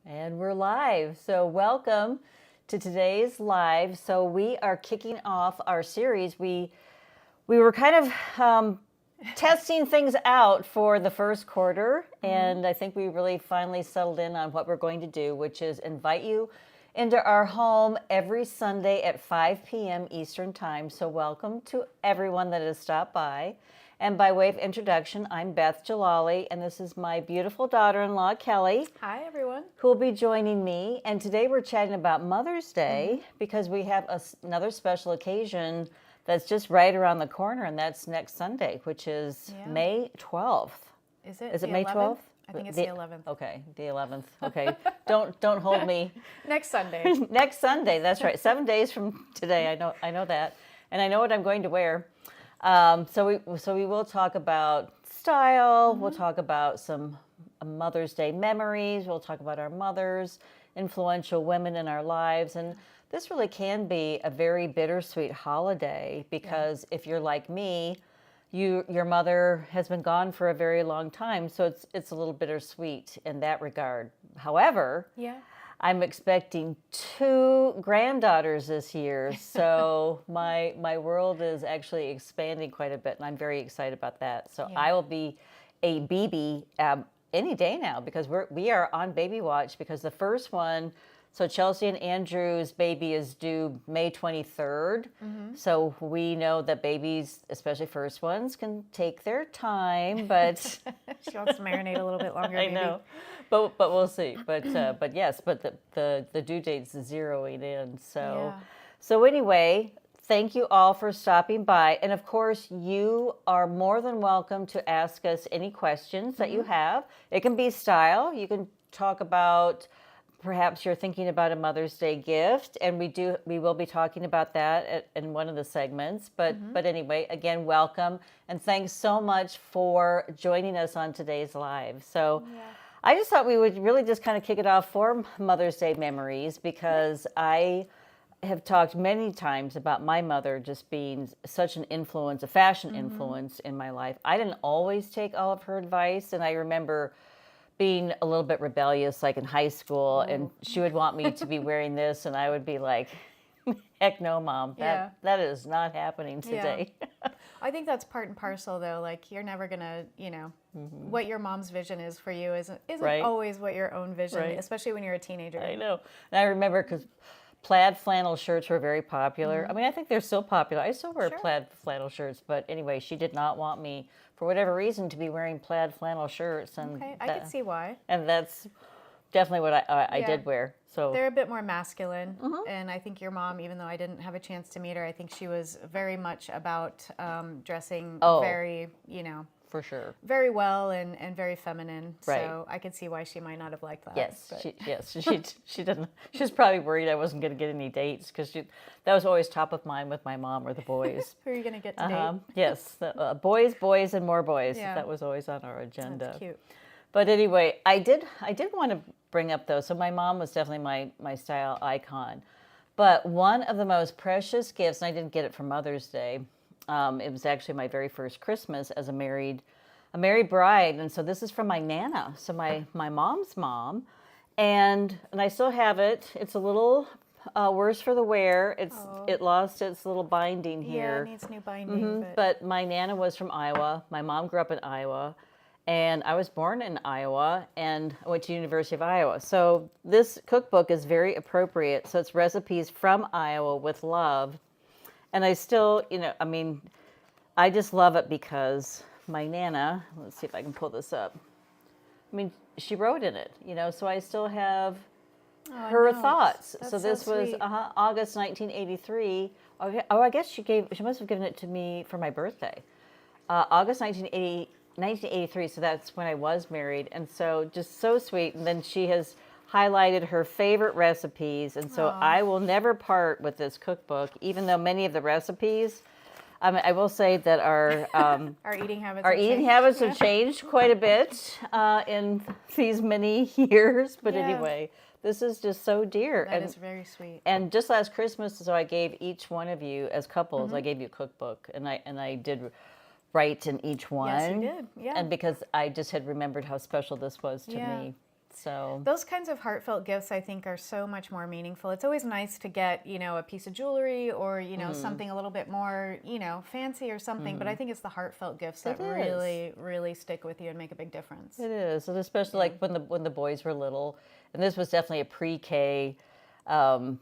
And we're live. So welcome to today's live. So we are kicking off our series. We were kind of testing things out for the first quarter, and I think we really finally settled in on what we're going to do, which is invite you into our home every Sunday at 5 p.m. Eastern Time. So welcome to everyone that has stopped by. And by way of introduction, I'm Beth Djalali, and this is my beautiful daughter-in-law, Kelly. Hi, everyone. Who will be joining me. And today we're chatting about Mother's Day because we have another special occasion that's just right around the corner, and that's next Sunday, which is May 12th. Is it? Is it the May 11th? 12th? I think it's the 11th. Okay, the 11th. Okay, don't hold me. Next Sunday. Next Sunday, that's right. 7 days from today. I know that, and I know what I'm going to wear. So we will talk about style. We'll talk about some Mother's Day memories. We'll talk about our mothers, influential women in our lives, and this really can be a very bittersweet holiday because if you're like me, your mother has been gone for a very long time, so it's a little bittersweet in that regard. However, I'm expecting 2 granddaughters this year, so my world is actually expanding quite a bit, and I'm very excited about that. So I will be a BB any day now because we are on baby watch because the first one, so Chelsea and Andrew's baby is due May 23rd. So we know that babies, especially first ones, can take their time, but She wants to marinate a little bit longer. I know, but we'll see. But yes, but the due date's zeroing in. So anyway, thank you all for stopping by, and of course you are more than welcome to ask us any questions that you have. It can be style. You can talk about. Perhaps you're thinking about a Mother's Day gift, and we will be talking about that in one of the segments. But anyway, again, welcome, and thanks so much for joining us on today's live. So I just thought we would really just kind of kick it off for Mother's Day memories because I have talked many times about my mother just being such an influence, a fashion influence in my life. I didn't always take all of her advice, and I remember being a little bit rebellious, like in high school, and she would want me to be wearing this, and I would be like, heck no, Mom, that is not happening today. I think that's part and parcel, though. Like, you're never going to, what your mom's vision is for you isn't always what your own vision, especially when you're a teenager. I know. And I remember because plaid flannel shirts were very popular. I mean, I think they're still popular. I still wear plaid flannel shirts, but anyway, she did not want me, for whatever reason, to be wearing plaid flannel shirts. And I could see why. And that's definitely what I did wear. So they're a bit more masculine, and I think your mom, even though I didn't have a chance to meet her, I think she was very much about dressing very, for sure. very well and very feminine. So I could see why she might not have liked that. Yes, she didn't. She was probably worried I wasn't going to get any dates because that was always top of mind with my mom or the boys. Who are you going to get to date? Yes, boys, and more boys. Yeah. That was always on our agenda. That's cute. But anyway, I did want to bring up though. So my mom was definitely my style icon. But one of the most precious gifts, and I didn't get it for Mother's Day. It was actually my very first Christmas as a married bride, and so this is from my Nana, so my mom's mom, and I still have it. It's a little worse for the wear. It lost its little binding here. Yeah, it needs new binding. But my Nana was from Iowa. My mom grew up in Iowa, and I was born in Iowa, and I went to University of Iowa. So this cookbook is very appropriate. So it's recipes from Iowa with love. And I still, I just love it because my Nana, let's see if I can pull this up. I mean, she wrote in it, so I still have her thoughts. So this was August 1983. I guess she must have given it to me for my birthday. August 1983, so that's when I was married. And so just so sweet. And then she has highlighted her favorite recipes, and so I will never part with this cookbook, even though many of the recipes, I will say that our eating habits have changed quite a bit in these many years. But anyway, this is just so dear. That is very sweet. And just last Christmas, so I gave each one of you as couples, I gave you a cookbook, and I did write in each one. Yes, you did. Yeah. And because I just had remembered how special this was to me. So those kinds of heartfelt gifts, I think, are so much more meaningful. It's always nice to get, a piece of jewelry or, something a little bit more, fancy or something. But I think it's the heartfelt gifts that really, really stick with you and make a big difference. It is, and especially like when the boys were little, and this was definitely a pre-K. It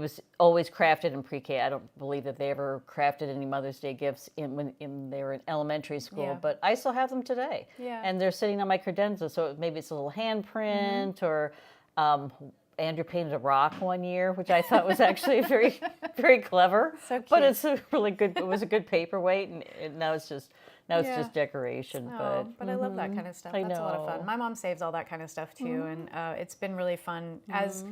was always crafted in pre-K. I don't believe that they ever crafted any Mother's Day gifts when they were in elementary school, but I still have them today. Yeah. And they're sitting on my credenza, so maybe it's a little handprint or Andrew painted a rock one year, which I thought was actually very, very clever. So cute. But it's a really good. It was a good paperweight, and now it's just decoration. But I love that kind of stuff. That's a lot of fun. My mom saves all that kind of stuff too, and it's been really fun as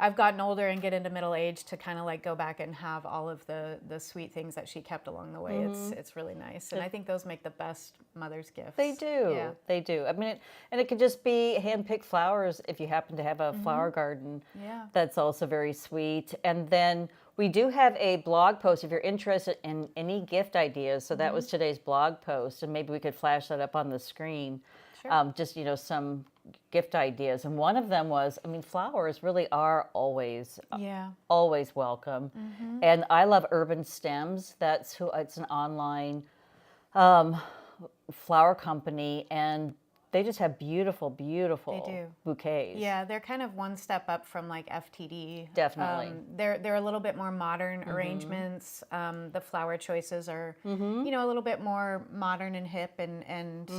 I've gotten older and get into middle age to kind of like go back and have all of the sweet things that she kept along the way. It's really nice, and I think those make the best mother's gifts. They do. Yeah. They do. I mean, it could just be hand-picked flowers if you happen to have a flower garden. Yeah. That's also very sweet. And then we do have a blog post if you're interested in any gift ideas. So that was today's blog post, and maybe we could flash that up on the screen. Sure. Just some gift ideas, and one of them was, flowers really are always welcome. And I love Urban Stems. It's an online flower company, and they just have beautiful bouquets. Yeah, they're kind of one step up from like FTD. Definitely. They're a little bit more modern arrangements. The flower choices are, a little bit more modern and hip, and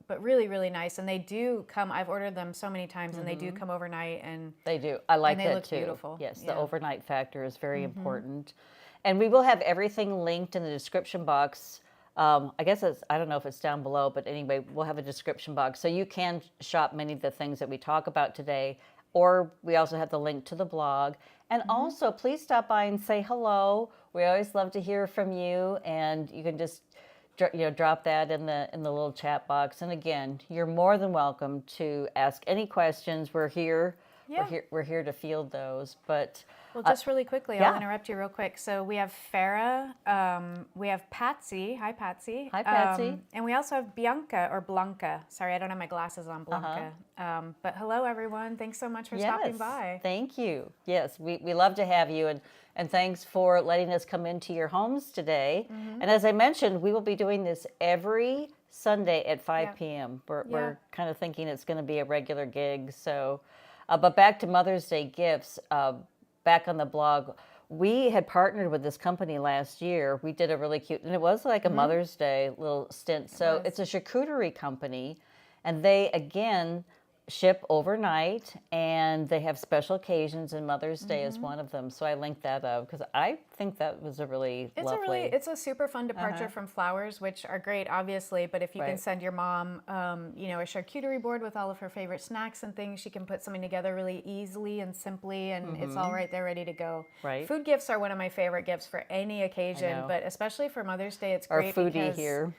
but really, really nice. And they do come. I've ordered them so many times, and they do come overnight. And they do. I like and they that look too. Beautiful. Yes, the overnight factor is very important. And we will have everything linked in the description box. I guess I don't know if it's down below, but anyway, we'll have a description box. So you can shop many of the things that we talk about today, or we also have the link to the blog. And also, please stop by and say hello. We always love to hear from you, and you can just drop that in the little chat box. And again, you're more than welcome to ask any questions. We're here. Yeah. We're here to field those. But well, just really quickly, I'll interrupt you real quick. So we have Farah, we have Patsy. Hi, Patsy. Hi, Patsy. And we also have Bianca or Blanca. Sorry, I don't have my glasses on, Blanca. But hello, everyone. Thanks so much for stopping by. Thank you. Yes, we love to have you, and thanks for letting us come into your homes today. And as I mentioned, we will be doing this every Sunday at 5 p.m. We're kind of thinking it's going to be a regular gig. So, but back to Mother's Day gifts. Back on the blog, we had partnered with this company last year. We did a really cute, and it was like a Mother's Day little stint. So it's a charcuterie company, and they, again, ship overnight, and they have special occasions, and Mother's Day is one of them. So I linked that up because I think that was a really lovely. It's a super fun departure from flowers, which are great, obviously. But if you can send your mom, a charcuterie board with all of her favorite snacks and things, she can put something together really easily and simply, and it's all right there, ready to go. Right. Food gifts are one of my favorite gifts for any occasion, but especially for Mother's Day, it's great. Our foodie here.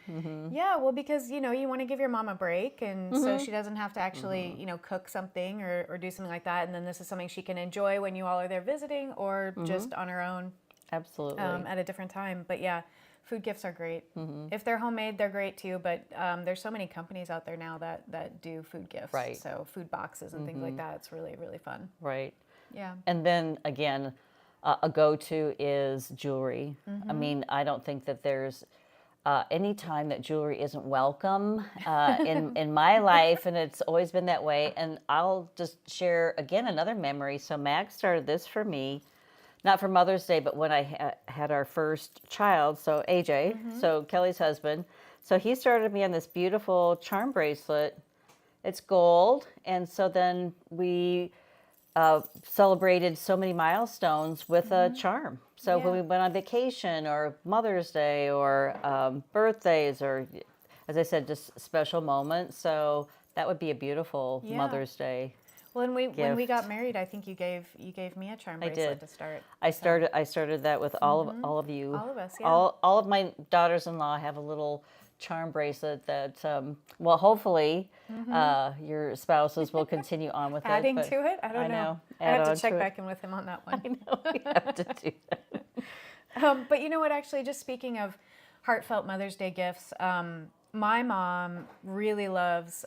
Yeah, well, because you want to give your mom a break, and so she doesn't have to actually cook something or do something like that. And then this is something she can enjoy when you all are there visiting, or just on her own. Absolutely. At a different time. But yeah, food gifts are great. If they're homemade, they're great too. But there's so many companies out there now that do food gifts. Right. So food boxes and things like that. It's really, really fun. Right. Yeah. And then again, a go-to is jewelry. I mean, I don't think that there's any time that jewelry isn't welcome in my life, and it's always been that way. And I'll just share again another memory. So Max started this for me. Not for Mother's Day, but when I had our first child, so AJ, so Kelly's husband. So he started me on this beautiful charm bracelet. It's gold. And so then we celebrated so many milestones with a charm. So when we went on vacation or Mother's Day or birthdays or, as I said, just special moments. So that would be a beautiful Mother's Day. Well, and when we got married, I think you gave me a charm bracelet to start. I started that with all of you. All of us, yeah. All of my daughters-in-law have a little charm bracelet that, well, hopefully your spouses will continue on with Adding it. to it? I don't know. I have to check back in with him on that one. I know, we have to do that. But you know what, actually, just speaking of heartfelt Mother's Day gifts, my mom really loves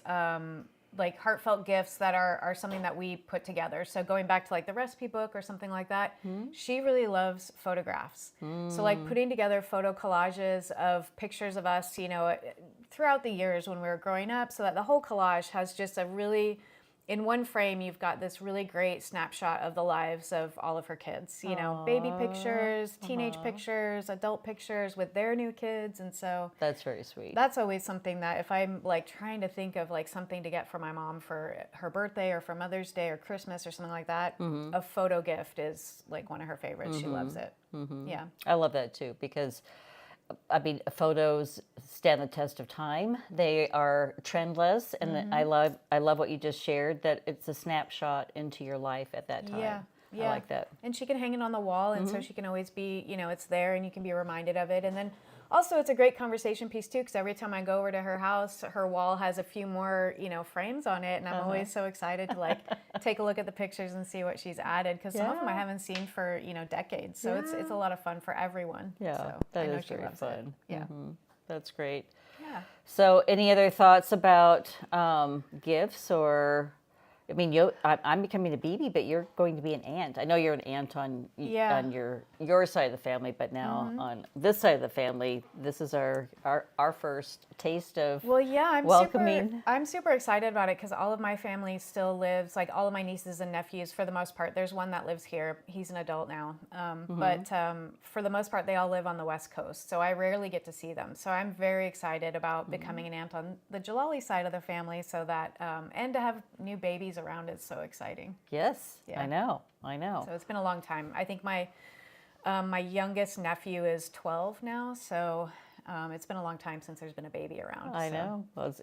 like heartfelt gifts that are something that we put together. So going back to like the recipe book or something like that, she really loves photographs. So like putting together photo collages of pictures of us, you know, throughout the years when we were growing up, so that the whole collage has just a really, in one frame, you've got this really great snapshot of the lives of all of her kids. You know, baby pictures, teenage pictures, adult pictures with their new kids. And so that's very sweet. That's always something that if I'm like trying to think of like something to get for my mom for her birthday or for Mother's Day or Christmas or something like that, a photo gift is like one of her favorites. She loves it. Yeah. I love that too, because I mean, photos stand the test of time. They are trendless, and I love what you just shared, that it's a snapshot into your life at that time. Yeah. I like that. And she can hang it on the wall, and so she can always be, you know, it's there, and you can be reminded of it. And then also, it's a great conversation piece too, because every time I go over to her house, her wall has a few more, you know, frames on it, and I'm always so excited to like take a look at the pictures and see what she's added, because some of them I haven't seen for, you know, decades. So it's a lot of fun for everyone. Yeah, so that I know is she very loves fun. it. Yeah, That's great. yeah. So, any other thoughts about gifts, or? I mean, I'm becoming a BB, but you're going to be an aunt. I know you're an aunt on your side of the family, but now on this side of the family, this is our first taste of welcoming. I'm super excited about it, because all of my family still lives, like all of my nieces and nephews for the most part. There's one that lives here. He's an adult now. But for the most part, they all live on the West Coast. So I rarely get to see them. So I'm very excited about becoming an aunt on the Djalali side of the family, so that, and to have new babies around is so exciting. Yes, Yeah. I know. So it's been a long time. I think my youngest nephew is 12 now, so it's been a long time since there's been a baby around. I know. Well,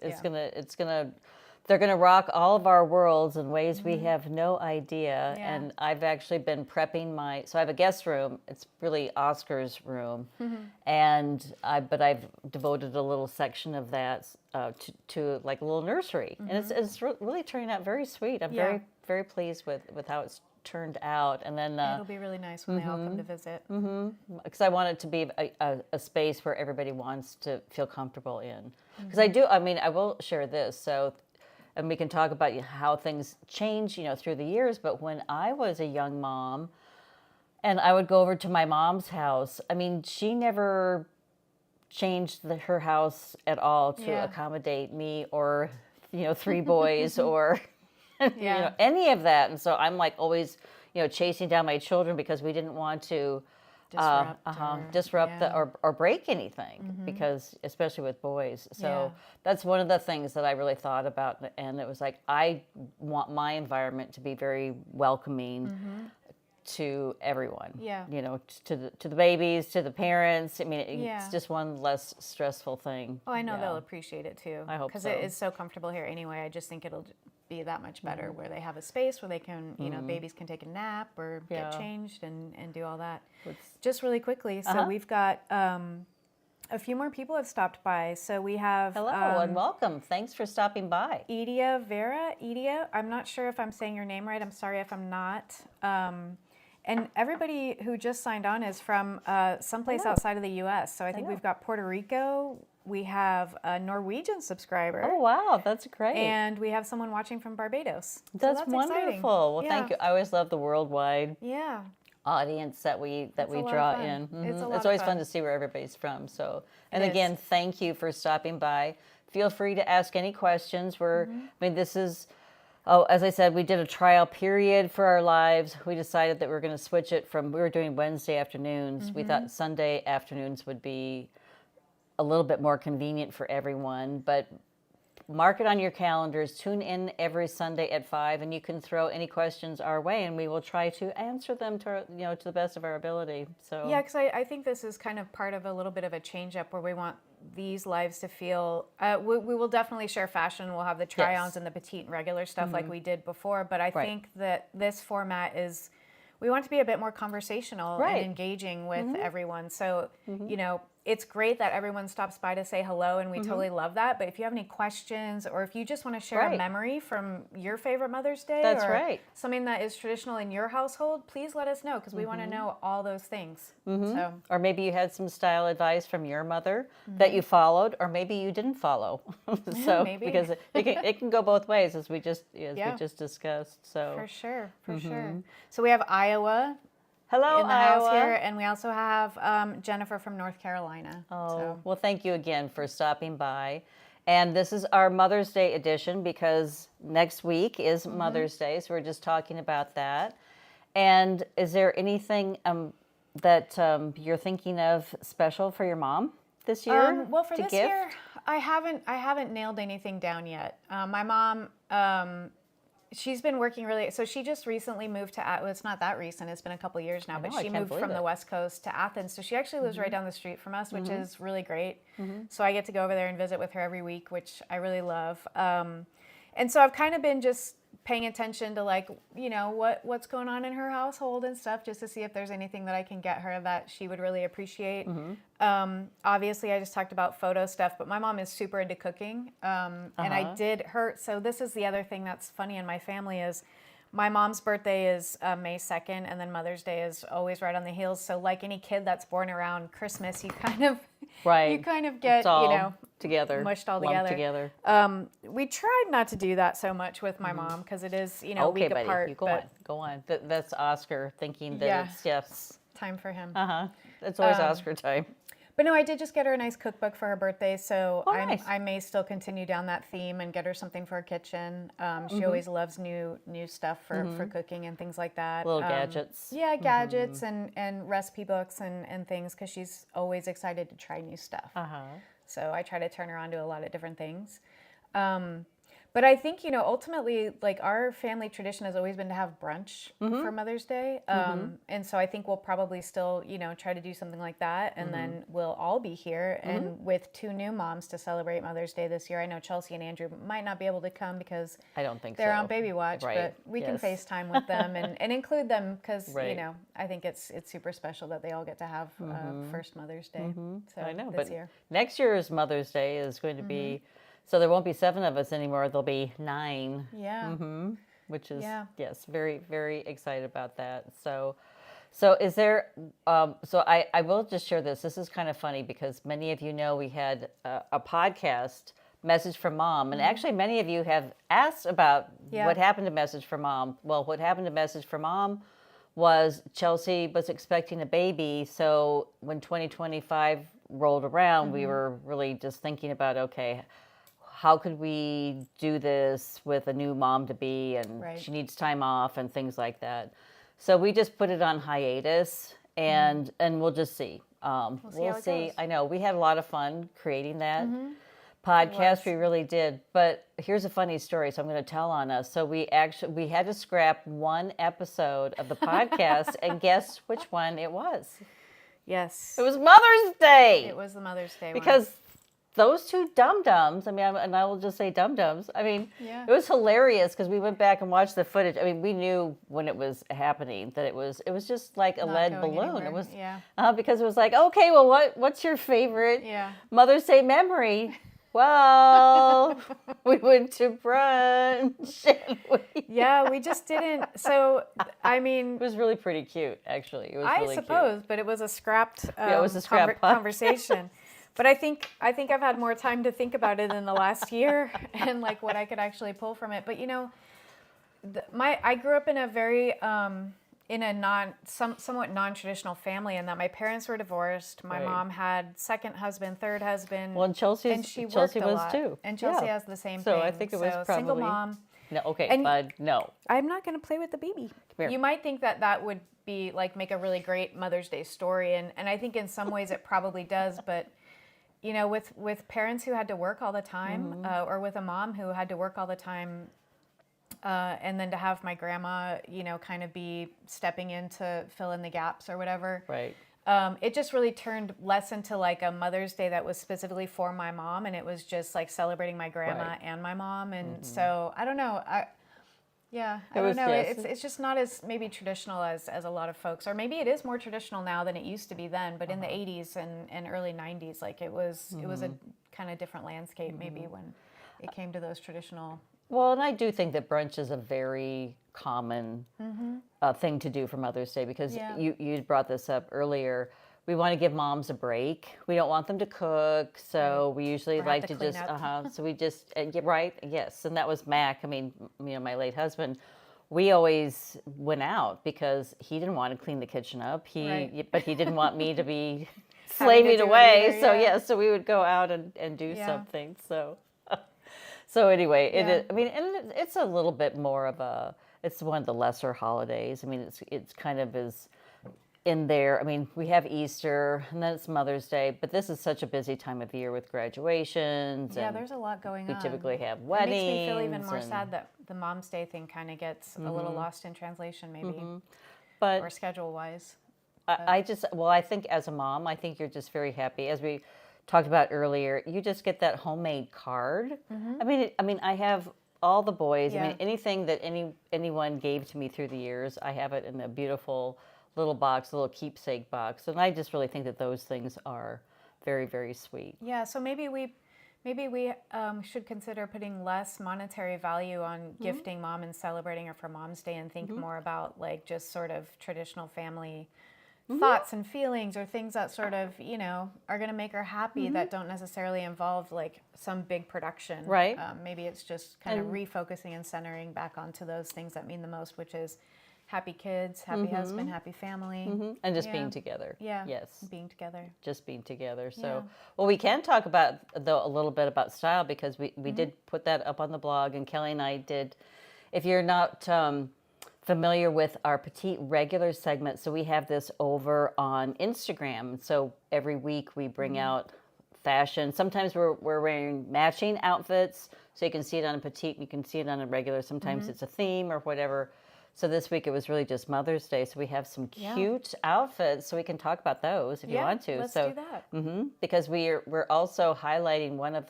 they're gonna rock all of our worlds in ways we have no idea. Yeah. And I've actually been prepping so I have a guest room. It's really Oscar's room, but I've devoted a little section of that to like a little nursery, and it's really turning out very sweet. I'm very, very pleased with how it's turned out. And then it'll be really nice when they all come to visit. because I want it to be a space where everybody wants to feel comfortable in. Because I will share this. So, and we can talk about how things change, you know, through the years. But when I was a young mom, and I would go over to my mom's house, I mean, she never changed her house at all to accommodate me or, you know, 3 boys or you know, any of that. And so I'm like always, you know, chasing down my children, because we didn't want to disrupt or break anything, because especially with boys. So that's one of the things that I really thought about, and it was like, I want my environment to be very welcoming to everyone. You know, to the babies, to the parents. I mean, it's just one less stressful thing. Oh, I know they'll appreciate it too. I hope because so. it is so comfortable here anyway. I just think it'll be that much better where they have a space where they can, you know, babies can take a nap or get changed and do all that. Just really quickly, so we've got a few more people have stopped by. So we have hello and welcome. Thanks for stopping by. Edia, I'm not sure if I'm saying your name right. I'm sorry if I'm not. And everybody who just signed on is from someplace outside of the U.S. So I think we've got Puerto Rico. We have a Norwegian subscriber. Oh, wow. That's great. And we have someone watching from Barbados. That's wonderful. Exciting. Well, thank you. I always love the worldwide Yeah. audience that we draw in. It's always fun to see where everybody's from. So, and again, thank you for stopping by. Feel free to ask any questions. I mean, this is, as I said, we did a trial period for our lives. We decided that we were going to switch it we were doing Wednesday afternoons. We thought Sunday afternoons would be a little bit more convenient for everyone, but mark it on your calendars. Tune in every Sunday at 5, and you can throw any questions our way, and we will try to answer them to the best of our ability. So yeah, because I think this is kind of part of a little bit of a change up where we want these lives to feel. We will definitely share fashion. We'll have the try-ons and the petite and regular stuff like we did before. But I think that this format we want to be a bit more conversational and engaging with everyone. So, you know, it's great that everyone stops by to say hello, and we totally love that. But if you have any questions, or if you just want to share a memory from your favorite Mother's Day, or something that is traditional in your household, please let us know, because we want to know all those things. So, or maybe you had some style advice from your mother that you followed, or maybe you didn't follow. So because it can go both ways, as we just discussed. So for sure. So we have Iowa. Hello, in the Iowa. house here, and we also have Jennifer from North Carolina. Well, thank you again for stopping by. And this is our Mother's Day edition, because next week is Mother's Day, so we're just talking about that. And is there anything that you're thinking of special for your mom this year? Well, for this year, I haven't nailed anything down yet. My mom. She's been working really, so she just recently moved to, well, it's not that recent, it's been a couple years now, but she moved from the West Coast to Athens. So she actually lives right down the street from us, which is really great. So I get to go over there and visit with her every week, which I really love. And so I've kind of been just paying attention to, like, you know, what's going on in her household and stuff, just to see if there's anything that I can get her that she would really appreciate. Obviously, I just talked about photo stuff, but my mom is super into cooking. And I did her, so this is the other thing that's funny in my family is my mom's birthday is May 2nd, and then Mother's Day is always right on the heels. So like any kid that's born around Christmas, you kind of get, together, mushed all together. We tried not to do that so much with my mom, because it is, a week buddy, apart. You go on. That's Oscar thinking that it's time for him. It's always Oscar time. But no, I did just get her a nice cookbook for her birthday, so nice. I may still continue down that theme and get her something for her kitchen. She always loves new stuff for cooking and things like that. Little gadgets. Yeah, gadgets and recipe books and things, because she's always excited to try new stuff. So I try to turn her on to a lot of different things. But I think, ultimately, like, our family tradition has always been to have brunch for Mother's Day. And so I think we'll probably still, try to do something like that. And then we'll all be here. And with 2 new moms to celebrate Mother's Day this year, I know Chelsea and Andrew might not be able to come because I don't think they're on baby watch. But we can FaceTime with them and include them, because, I think it's super special that they all get to have first Mother's Day. So I know, this but year. Next year's Mother's Day is going to be... So there won't be 7 of us anymore. There'll be 9. Yeah. Which is, yes, very, very excited about that. So is there, so I will just share this. This is kind of funny, because many of you know we had a podcast, Message from Mom. And actually many of you have asked about what happened to Message from Mom. Well, what happened to Message from Mom was Chelsea was expecting a baby. So when 2025 rolled around, we were really just thinking about, okay, how could we do this with a new mom-to-be, and she needs time off and things like that. So we just put it on hiatus, and we'll just see. We'll see. I know we had a lot of fun creating that podcast. We really did. But here's a funny story, so I'm going to tell on us. So we had to scrap 1 episode of the podcast, and guess which one it was? Yes. It was Mother's Day. It was the Mother's Day because those 2 dum-dums, and I will just say dum-dums, it was hilarious, because we went back and watched the footage. We knew when it was happening that it was just like a lead balloon. Anywhere. It was because it was like, okay, well, what's your favorite Mother's Day memory? Well, we went to brunch. We just didn't. So, it was really pretty cute, actually. It was really suppose, cute. But it was a scrapped, conversation. But I think I've had more time to think about it in the last year, and like what I could actually pull from it. But I grew up in a very in a somewhat non-traditional family, in that my parents were divorced. My mom had second husband, third husband. Well, and Chelsea was lot. Too. And Chelsea has the same thing. So I think it was probably single mom. No, okay, but no. I'm not going to play with the baby. You might think that would be like make a really great Mother's Day story, and I think in some ways it probably does, but. With parents who had to work all the time, or with a mom who had to work all the time, and then to have my grandma, kind of be stepping in to fill in the gaps or whatever. Right. It just really turned less into like a Mother's Day that was specifically for my mom, and it was just like celebrating my grandma and my mom. And so I don't know. Yeah, I don't know. It's just not as maybe traditional as a lot of folks, or maybe it is more traditional now than it used to be then. But in the 80s and early 90s, like it was a kind of different landscape maybe when it came to those traditional. Well, and I do think that brunch is a very common thing to do for Mother's Day because you brought this up earlier. We want to give moms a break. We don't want them to cook, so we usually like to just so we just yes, and that was Mac. I mean, my late husband. We always went out because he didn't want to clean the kitchen up. But he didn't want me to be slaving away. So we would go out and do something. So anyway, it is. I mean, and it's a little bit more of it's one of the lesser holidays. I mean, it's kind of is in there. I mean, we have Easter and then it's Mother's Day, but this is such a busy time of year with graduations. Yeah, there's a lot going on. We typically have weddings. It makes me feel even more sad that the Mom's Day thing kind of gets a little lost in translation, maybe, or schedule-wise. I think as a mom, I think you're just very happy. As we talked about earlier, you just get that homemade card. I mean, I have all the boys. Yeah. I mean, anything that anyone gave to me through the years, I have it in a beautiful little box, a little keepsake box, and I just really think that those things are very, very sweet. Yeah, so maybe we should consider putting less monetary value on gifting mom and celebrating her for Mom's Day, and think more about like just sort of traditional family thoughts and feelings, or things that sort of are going to make her happy that don't necessarily involve like some big production. Right. Maybe it's just kind of refocusing and centering back onto those things that mean the most, which is happy kids, happy husband, happy family. And just being together. Yeah. Yes. Being together. Just being together. So, well, we can talk about, though, a little bit about style, because we did put that up on the blog, and Kelly and I did. If you're not familiar with our Petite Regular segment, so we have this over on Instagram. So every week we bring out fashion. Sometimes we're wearing matching outfits, so you can see it on a Petite, you can see it on a regular. Sometimes it's a theme or whatever. So this week it was really just Mother's Day, so we have some cute outfits, so we can talk about those if you want to. Let's do that. Because we're also highlighting one of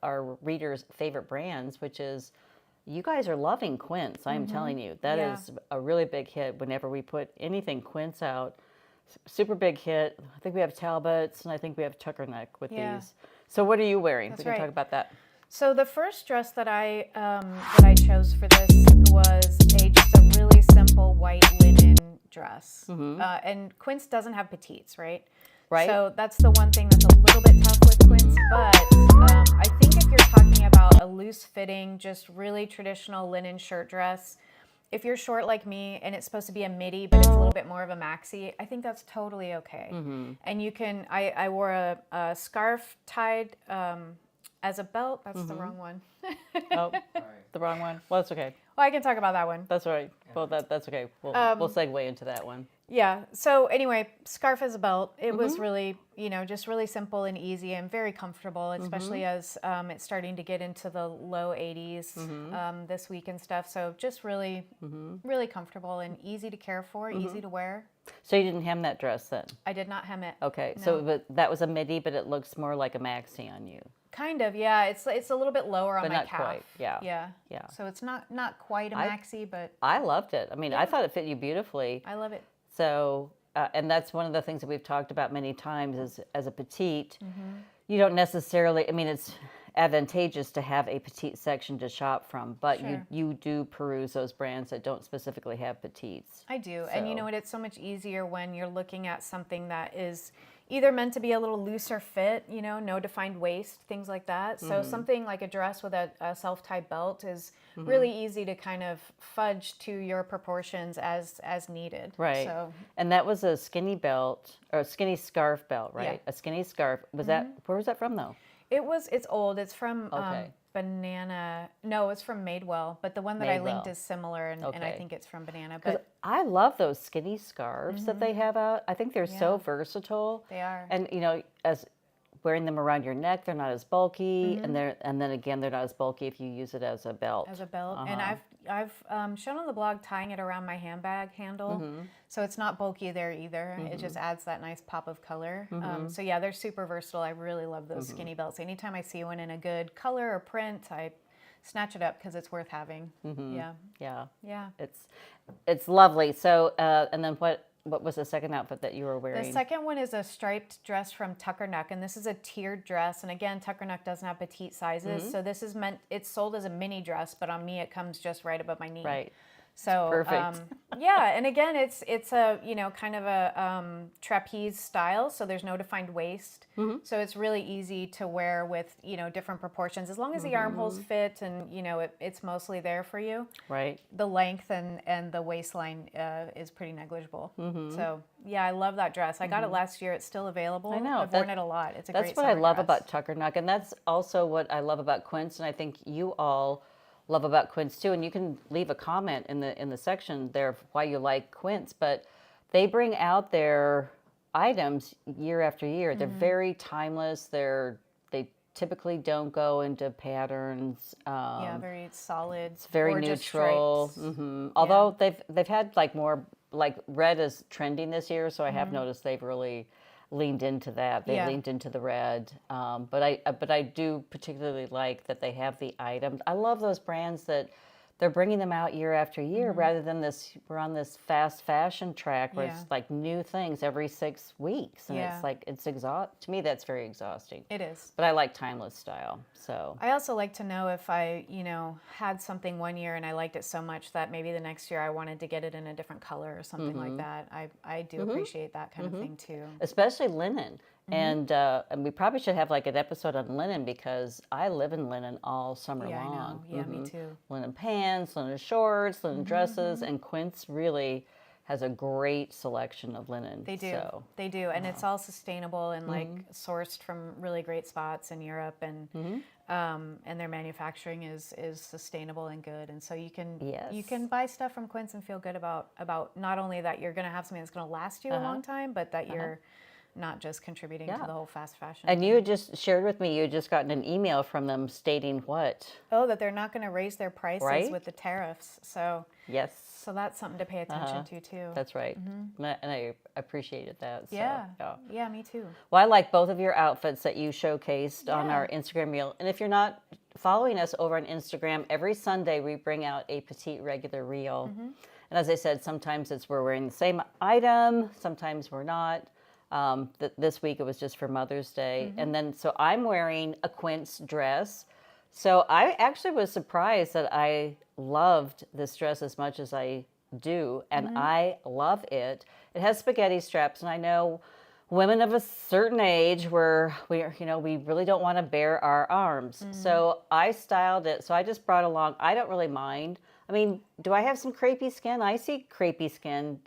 our readers' favorite brands, which is, you guys are loving Quince. I'm telling you, that is a really big hit. Whenever we put anything Quince out, super big hit. I think we have Talbots, and I think we have Tuckerneck with these. So what are you wearing? We can talk about that. So the first dress that I chose for this was just a really simple white linen dress. And Quince doesn't have petites, right? Right. So that's the one thing that's a little bit tough with Quince. But I think if you're talking about a loose-fitting, just really traditional linen shirt dress, if you're short like me and it's supposed to be a midi, but it's a little bit more of a maxi, I think that's totally okay. And you can, I wore a scarf tied as a belt. That's the wrong one. The wrong one? Well, that's okay. Well, I can talk about that one. That's right. Well, that's okay. We'll segue into that one. Yeah. So anyway, scarf as a belt. It was really, just really simple and easy and very comfortable, especially as it's starting to get into the low 80s this week and stuff. So just really, really comfortable and easy to care for, easy to wear. So you didn't hem that dress then? I did not hem it. Okay. No. So that was a midi, but it looks more like a maxi on you. Kind of, yeah. It's a little bit lower on but my not calf. Quite. Yeah. Yeah. So it's not quite a maxi, but I loved it. I mean, I thought it fit you beautifully. I love it. So, and that's one of the things that we've talked about many times is as a petite, you don't necessarily, I mean, it's advantageous to have a petite section to shop from, but you do peruse those brands that don't specifically have petites. I do. So. And you know what? It's so much easier when you're looking at something that is either meant to be a little looser fit, no defined waist, things like that. So something like a dress with a self-tie belt is really easy to kind of fudge to your proportions as needed. Right. So, and that was a skinny belt, or a skinny scarf belt, right? Yeah. A skinny scarf. Was that, where was that from though? It's old. It's from Banana. No, it's from Madewell, but the one that I linked is similar, and I think it's from Banana. But I love those skinny scarves that they have out. I think they're so versatile. They are. And as wearing them around your neck, they're not as bulky, and then again they're not as bulky if you use it as a belt. As a belt, and I've shown on the blog tying it around my handbag handle, so it's not bulky there either. It just adds that nice pop of color. So yeah, they're super versatile. I really love those skinny belts. Anytime I see one in a good color or print, I snatch it up because it's worth having. Yeah. Yeah. Yeah. It's lovely. So, and then what was the second outfit that you were wearing? The second one is a striped dress from Tuckernuck, and this is a tiered dress. And again, Tuckernuck doesn't have petite sizes, so this is it's sold as a mini dress, but on me it comes just right above my knee. Right. So perfect. Yeah, and again, it's a kind of a trapeze style, so there's no defined waist. So it's really easy to wear with different proportions as long as the armholes fit and it's mostly there for you. Right. The length and the waistline is pretty negligible. So yeah, I love that dress. I got it last year. It's still available. I know. I've worn it a lot. It's a great That's what I love dress. about Tuckernuck, and that's also what I love about Quince, and I think you all love about Quince too. And you can leave a comment in the section there of why you like Quince, but they bring out their items year after year. They're very timeless. They typically don't go into patterns. Yeah, very solid. It's very neutral. Although they've had like more, like red is trending this year, so I have noticed they've really leaned into that. They leaned into the red, but I do particularly like that they have the items. I love those brands that they're bringing them out year after year, rather than we're on this fast fashion track where it's like new things every 6 weeks, and it's like to me that's very exhausting. It is. But I like timeless style. So I also like to know if I had something one year and I liked it so much that maybe the next year I wanted to get it in a different color or something like that. I do appreciate that kind of thing too. Especially linen. And we probably should have like an episode on linen, because I live in linen all summer long. I know. Yeah, me too. Linen pants, linen shorts, linen dresses, and Quince really has a great selection of linen. They do. So, they do, and it's all sustainable and like sourced from really great spots in Europe, and their manufacturing is sustainable and good, and so you can buy stuff from Quince and feel good about not only that you're going to have something that's going to last you a long time, but that you're not just contributing to the whole fast fashion. And you had just shared with me, you had just gotten an email from them stating what? Oh, that they're not going to raise their prices with the tariffs. So yes. So that's something to pay attention to too. That's right. And I appreciated that. So, yeah, me too. Well, I like both of your outfits that you showcased on our Instagram reel. And if you're not following us over on Instagram, every Sunday we bring out a petite regular reel. And as I said, sometimes we're wearing the same item, sometimes we're not. This week it was just for Mother's Day. And then, so I'm wearing a Quince dress. So I actually was surprised that I loved this dress as much as I do. And I love it. It has spaghetti straps. And I know women of a certain age where we really don't want to bare our arms. So I styled it. So I just brought along, I don't really mind. I mean, do I have some crepey skin? I see crepey skin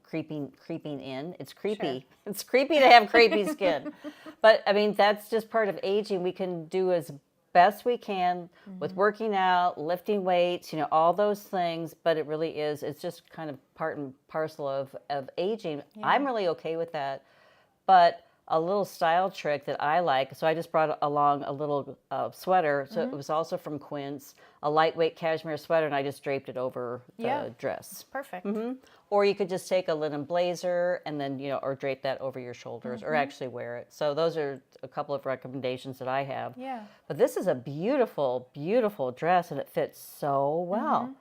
creeping in. It's creepy. Sure. It's creepy to have crepey skin. But I mean, that's just part of aging. We can do as best we can with working out, lifting weights, all those things. But it really is, it's just kind of part and parcel of aging. Yeah. I'm really okay with that. But a little style trick that I like, so I just brought along a little sweater. So it was also from Quince, a lightweight cashmere sweater, and I just draped it over the dress. Perfect. Or you could just take a linen blazer and then, or drape that over your shoulders, or actually wear it. So those are a couple of recommendations that I have. Yeah. But this is a beautiful, beautiful dress, and it fits so well.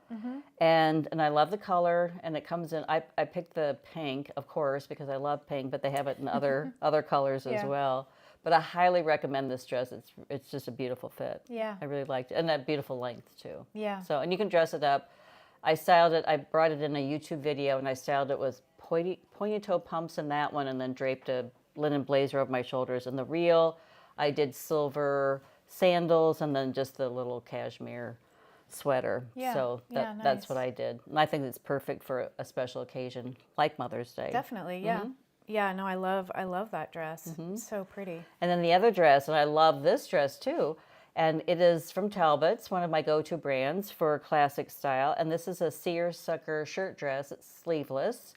And I love the color, and it comes in, I picked the pink, of course, because I love pink, but they have it in other colors as well. But I highly recommend this dress. It's just a beautiful fit. Yeah. I really liked it. And that beautiful length, too. Yeah. So, and you can dress it up. I styled it, I brought it in a YouTube video, and I styled it with pointy toe pumps in that one, and then draped a linen blazer over my shoulders. And the reel, I did silver sandals, and then just the little cashmere sweater. Yeah. So nice. That's what I did. And I think it's perfect for a special occasion like Mother's Day. Definitely, yeah. Yeah, no, I love that dress. It's so pretty. And then the other dress, and I love this dress too, and it is from Talbot's, one of my go-to brands for classic style. And this is a Seersucker Shirtdress. It's sleeveless,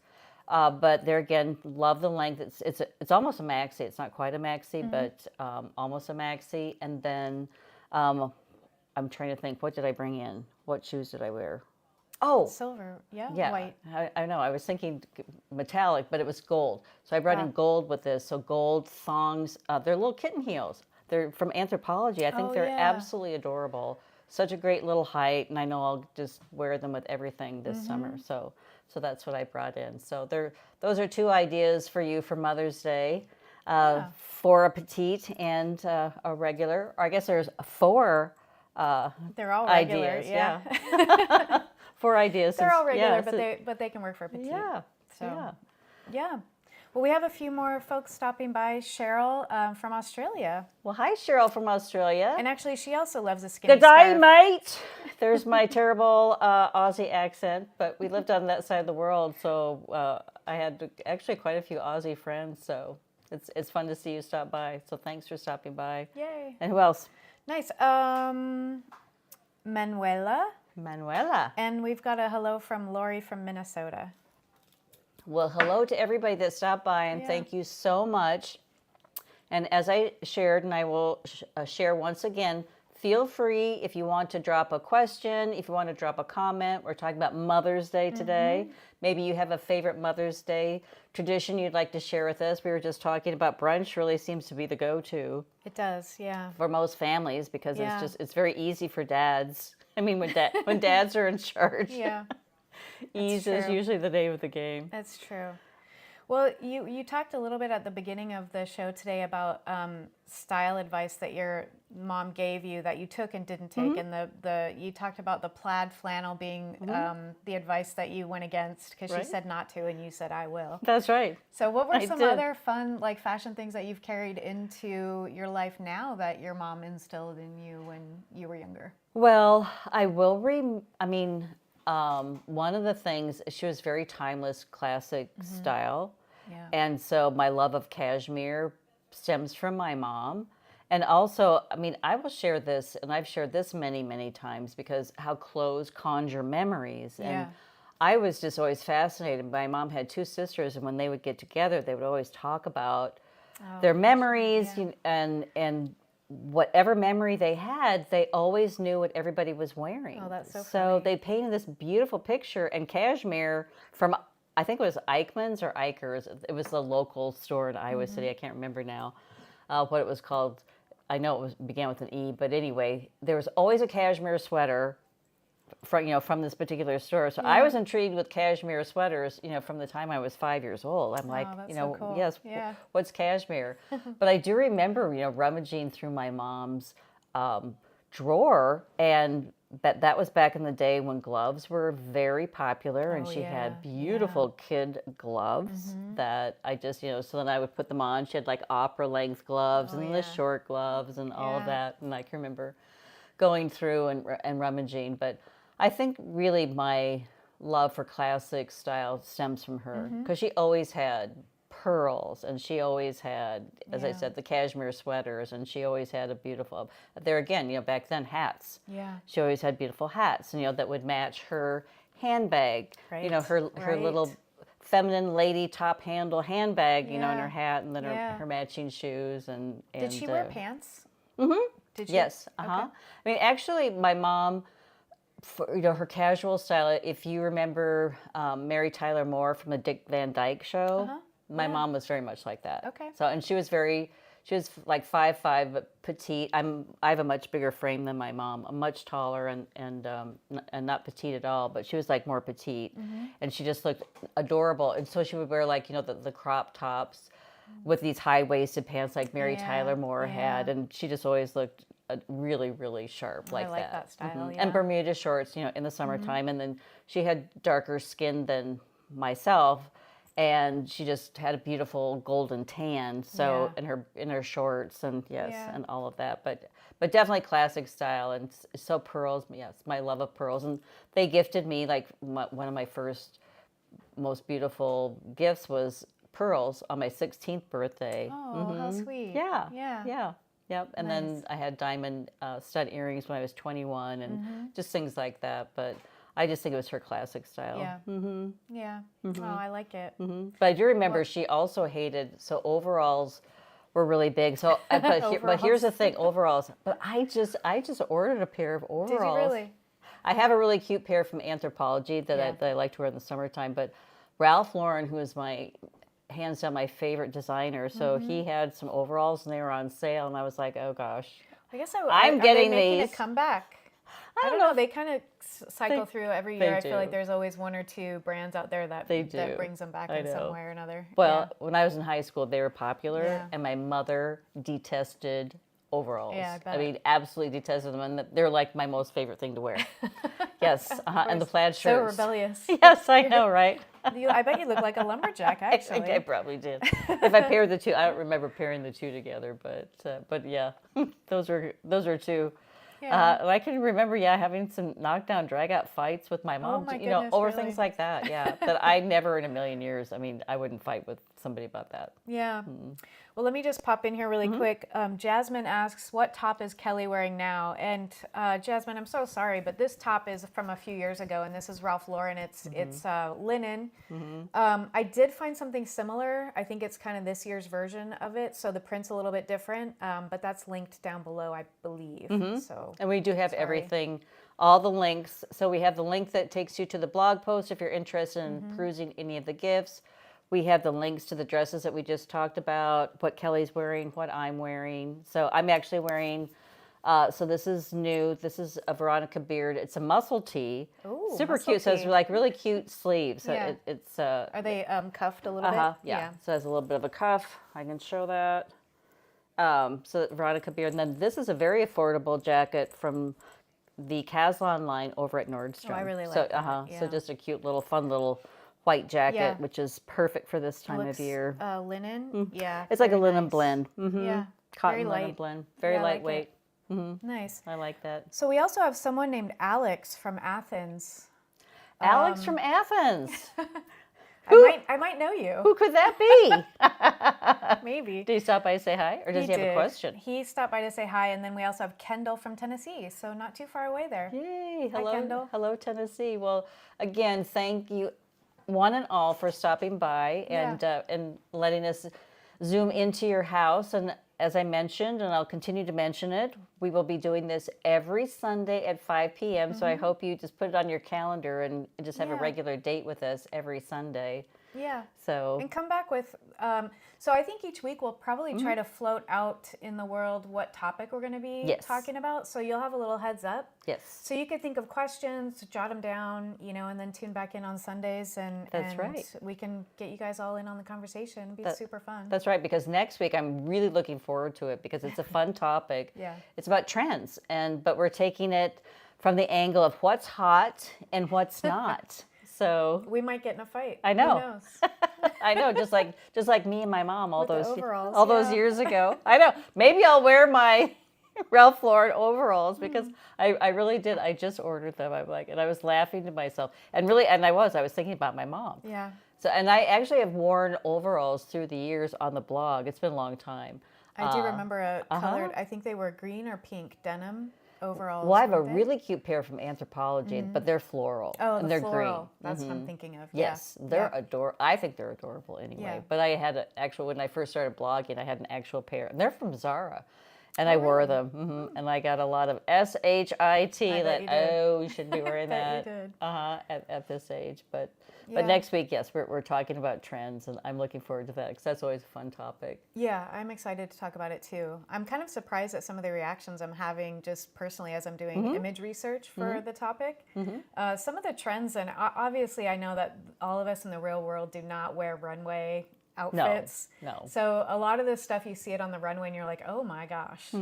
but there again, love the length. It's almost a maxi. It's not quite a maxi, but almost a maxi. And then I'm trying to think, what did I bring in? What shoes did I wear? Oh, silver, yeah, white. I know. I was thinking metallic, but it was gold. So I brought in gold with this. So gold thongs. They're little kitten heels. They're from Anthropologie. I think they're absolutely adorable. such a great little height, and I know I'll just wear them with everything this summer. So that's what I brought in. So those are 2 ideas for you for Mother's Day, for a petite and a regular. Or I guess there's 4. They're all regular. Ideas, yeah. 4 ideas. They're all regular, but they can work for a petite. Yeah. So yeah. Well, we have a few more folks stopping by. Cheryl from Australia. Well, hi, Cheryl from Australia. And actually, she also loves a skinny Good day, scarf. mate. There's my terrible Aussie accent, but we lived on that side of the world, so I had actually quite a few Aussie friends, so it's fun to see you stop by. So thanks for stopping by. Yay. And who else? Nice. Manuela. And we've got a hello from Lori from Minnesota. Well, hello to everybody that stopped by, and thank you so much. And as I shared, and I will share once again, feel free if you want to drop a question, if you want to drop a comment. We're talking about Mother's Day today. Maybe you have a favorite Mother's Day tradition you'd like to share with us. We were just talking about brunch really seems to be the go-to. It does, yeah. For most families, because it's very easy for dads. I mean, when dads are in charge. Yeah. Ease is usually the name of the game. That's true. Well, you talked a little bit at the beginning of the show today about style advice that your mom gave you that you took and didn't take, and you talked about the plaid flannel being the advice that you went against because she said not to, and you said I will. That's right. So, what were some other fun fashion things that you've carried into your life now that your mom instilled in you when you were younger? Well, I will. One of the things, she was very timeless, classic style. Yeah. And so my love of cashmere stems from my mom. And also, I will share this, and I've shared this many, many times, because how clothes conjure memories. And I was just always fascinated. My mom had 2 sisters, and when they would get together, they would always talk about their memories, and whatever memory they had, they always knew what everybody was wearing. Oh, that's so funny. So they painted this beautiful picture, and cashmere from, I think it was Eichmann's or Eicher's. It was the local store in Iowa City. I can't remember now what it was called. I know it began with an E, but anyway, there was always a cashmere sweater from this particular store. So I was intrigued with cashmere sweaters, from the time I was 5 years old. I'm like, so cool. Yes, what's cashmere? But I do remember, rummaging through my mom's drawer, and that was back in the day when gloves were very popular, and she had beautiful kid gloves that I just, so then I would put them on. She had like opera length gloves and the short gloves and all of that. And I can remember going through and rummaging, but I think really my love for classic style stems from her, because she always had pearls, and she always had, as I said, the cashmere sweaters, and she always had a beautiful, there again, back then, hats. Yeah. She always had beautiful hats, that would match her handbag, her little feminine lady top handle handbag, and her hat, and then her matching shoes. And did she wear pants? Did she? Yes. Okay. Actually, my mom, for, her casual style, if you remember Mary Tyler Moore from the Dick Van Dyke Show, my mom was very much like that. Okay. So, and she was like 5'5", but petite. I have a much bigger frame than my mom. I'm much taller and not petite at all, but she was like more petite, and she just looked adorable. And so she would wear like the crop tops with these high-waisted pants like Mary Tyler Moore had, and she just always looked really, really sharp like that. I like that style, And Bermuda shorts, in the summertime. And then she had darker skin than myself, and she just had a beautiful golden tan. So in her shorts and and all of that. But definitely classic style, and so pearls. Yes, my love of pearls. And they gifted me like one of my first most beautiful gifts was pearls on my 16th birthday. Oh, how sweet. Yeah. Yep. And then I had diamond stud earrings when I was 21, and just things like that. But I just think it was her classic style. Yeah. Yeah. Oh, I like it. But I do remember she also hated, so overalls were really big. So, but here's the thing, overalls. But I just ordered a pair of overalls. Did you really? I have a really cute pair from Anthropologie that I like to wear in the summertime. But Ralph Lauren, who is hands down my favorite designer, so he had some overalls and they were on sale, and I was like, oh gosh, I guess I'm getting making these. a comeback. I don't know. They kind of cycle through every year. I feel like there's always one or two brands out there that brings them back in some way or another. Well, when I was in high school, they were popular, and my mother detested overalls. Yeah, I mean, absolutely detested them, and they're like my most favorite thing to wear. Yes, and the plaid shirts. So rebellious. Yes, I know, right? I bet you look like a lumberjack, actually. I probably did. If I paired the two, I don't remember pairing the two together, but yeah, those are two. Yeah. I can remember, having some knockdown, drag-out fights with my mom, over things like that. Yeah, that I never in a million years. I mean, I wouldn't fight with somebody about that. Yeah. Well, let me just pop in here really quick. Jasmine asks, what top is Kelly wearing now? And Jasmine, I'm so sorry, but this top is from a few years ago, and this is Ralph Lauren. It's linen. I did find something similar. I think it's kind of this year's version of it, so the print's a little bit different, but that's linked down below, I believe. So. And we do have everything, all the links. So we have the link that takes you to the blog post if you're interested in perusing any of the gifts. We have the links to the dresses that we just talked about, what Kelly's wearing, what I'm wearing. So I'm actually wearing, so this is new. This is a Veronica Beard. It's a muscle tee. Ooh, super cute. Tee. So it's like really cute sleeves. So it's Are they cuffed a little bit? Yeah. So it has a little bit of a cuff. I can show that. So Veronica Beard. And then this is a very affordable jacket from the Caslon line over at Nordstrom. Oh, I really like that. So just a cute little fun little white jacket, which is perfect for this time of year. Linen, It's like a linen blend. Yeah, cotton linen blend, very lightweight. Nice. I like that. So we also have someone named Alex from Athens. Alex from Athens. I might know you. Who could that be? Maybe. Did he stop by to say hi, or does he have a question? He stopped by to say hi, and then we also have Kendall from Tennessee, so not too far away there. Yay! Hello, hi, Kendall. Hello, Tennessee. Well, again, thank you, one and all, for stopping by and letting us zoom into your house. And as I mentioned, and I'll continue to mention it, we will be doing this every Sunday at 5 p.m. So I hope you just put it on your calendar and just have a regular date with us every Sunday. Yeah. So. And come back with, so I think each week we'll probably try to float out in the world what topic we're going to be talking about. So you'll have a little heads up. Yes. So you could think of questions, jot them down, and then tune back in on Sundays. That's right. We can get you guys all in on the conversation. It'd be super fun. That's right, because next week I'm really looking forward to it because it's a fun topic. Yeah. It's about trends, but we're taking it from the angle of what's hot and what's not. So we might get in a fight. I know. Who knows? I know, just like me and my mom all those years ago. I know. Maybe I'll wear my Ralph Lauren overalls because I really did. I just ordered them. I'm like, and I was laughing to myself, and I was thinking about my mom. Yeah. So, and I actually have worn overalls through the years on the blog. It's been a long time. I do remember a colored. I think they were green or pink denim overalls. Well, I have a really cute pair from Anthropologie, but they're floral. Oh, and they're floral. green. That's what I'm thinking of. Yes, they're adorable. I think they're adorable anyway. Yeah. But I had when I first started blogging, I had an actual pair, and they're from Zara. And I wore them, and I got a lot of SHIT. You shouldn't be wearing that. You did. At this age, but next week, yes, we're talking about trends, and I'm looking forward to that because that's always a fun topic. Yeah, I'm excited to talk about it too. I'm kind of surprised at some of the reactions I'm having just personally as I'm doing image research for the topic. Some of the trends, and obviously I know that all of us in the real world do not wear runway outfits. No. So a lot of this stuff you see it on the runway and you're like, oh my gosh.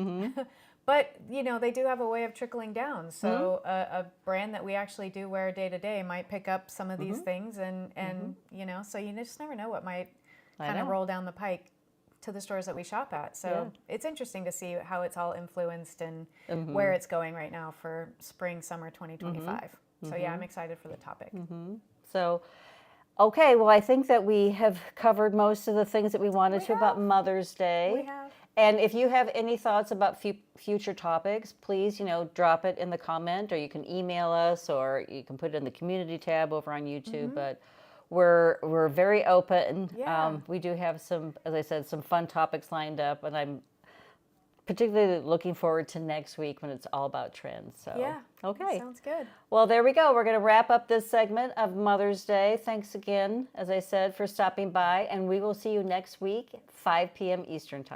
But they do have a way of trickling down. So a brand that we actually do wear day to day might pick up some of these things and so you just never know what might kind of roll down the pike to the stores that we shop at. So it's interesting to see how it's all influenced and where it's going right now for spring, summer 2025. So I'm excited for the topic. So okay, well, I think that we have covered most of the things that we wanted to about Mother's Day. We have. And if you have any thoughts about future topics, please, drop it in the comment, or you can email us, or you can put it in the community tab over on YouTube. But we're very open. Yeah. We do have some, as I said, some fun topics lined up, and I'm particularly looking forward to next week when it's all about trends. So okay, sounds good. Well, there we go. We're going to wrap up this segment of Mother's Day. Thanks again, as I said, for stopping by, and we will see you next week, 5 p.m. Eastern Time.